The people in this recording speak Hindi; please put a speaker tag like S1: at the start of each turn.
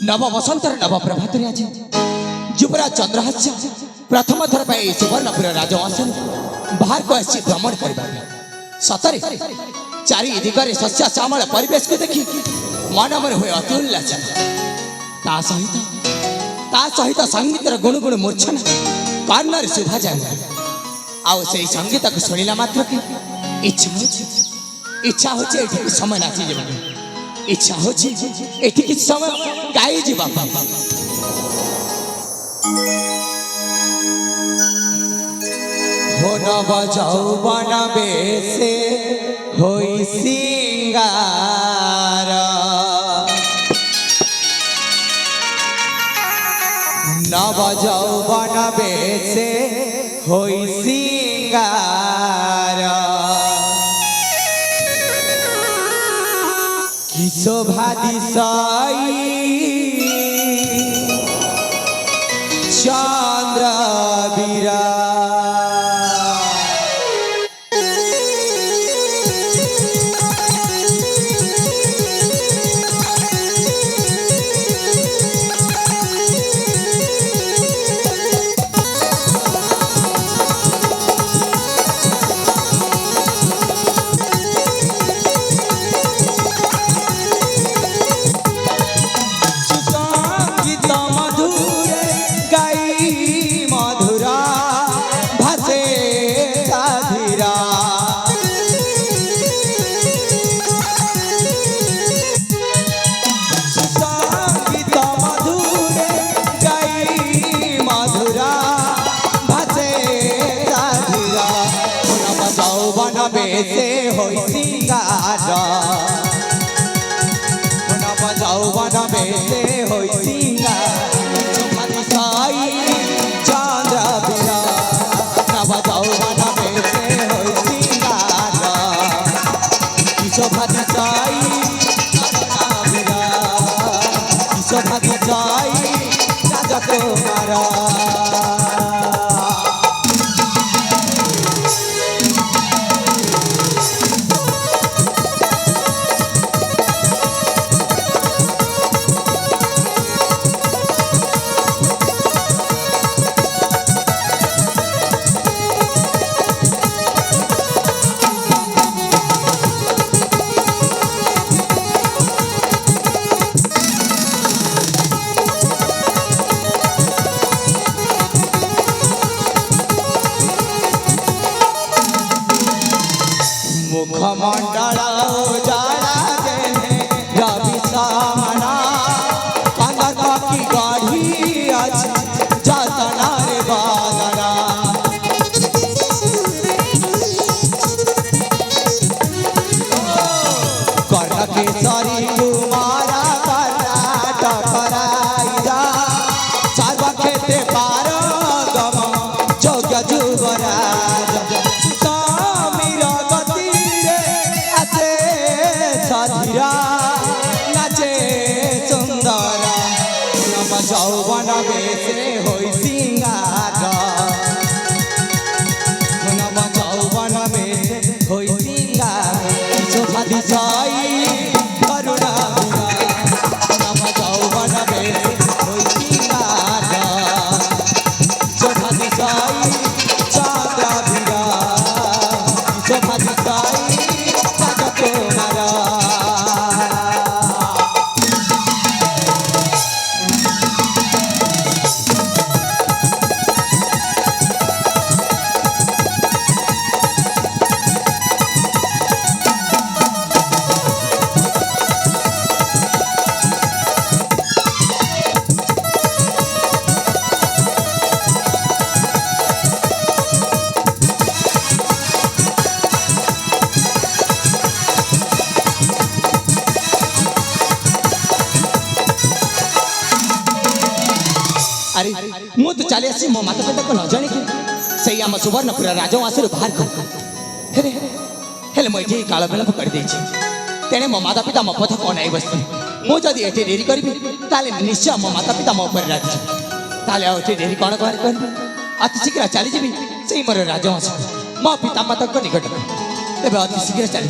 S1: नव बसंतर नव प्रभात आज युवराज चंद्रहास्य प्रथम थर पर सुवर्णपुर राजवंशन बाहर को आसी भ्रमण करने सतरे चारि दिगरे शस्य श्यामल परिवेश को देखी मन मन हुए अति उल्लासित सहित संगीतर गुणगुण मूर्छना कर्णर शुभा जाए आउ से संगीत को शुणिला मात्र की इच्छा हो समय नाची जा इच्छा हो समय गाई जा हो नव यौवन बेसे होई सिंगार नव यौवन बेसे होई सिंगार कि शोभा दिशाई चंद्र बीरा बेसे होई सिंगार नव यौवन बेसे होई सिंगार शोभा दिशाई चंद्र बीरा नव यौवन बेसे होई सिंगार शोभा दिशाई चंद्र बीरा शोभा दिशाई राजकुमार मुखमंडल उजाला देने रवि सामना कनक की गढ़ी अछि जतना रे बादना कर्ण केसरी कुमारा टकराई जा सर्व क्षेत्रे पारंगम योग्य युवराज नाचे सुंदर नव यौवन बेसे होई सिंगार नव यौवन बेसे होई सिंगार शोभा दिशाई करुणा नव यौवन बेसे होई सिंगार शोभा दिशाई चंद्र बीरा शोभा दिशाई राजकुमार अरे मु तो चले आसी मो माता पिता को न जानी कि सही आम सुवर्णपुर राजवंश बाहर कर हेरे हेले मैं ये काल विलंब कर दे तेने मो माता पिता मो पथ कौन आई बसते मु जदि एटे डेरी करी ताले निश्चय मो माता पिता मो पर राजी ताले एटे डेरी कौन कर अति शीघ्र चली जी सही मोर राजवंश मो पिता माता को निकट तेज अति शीघ्र चली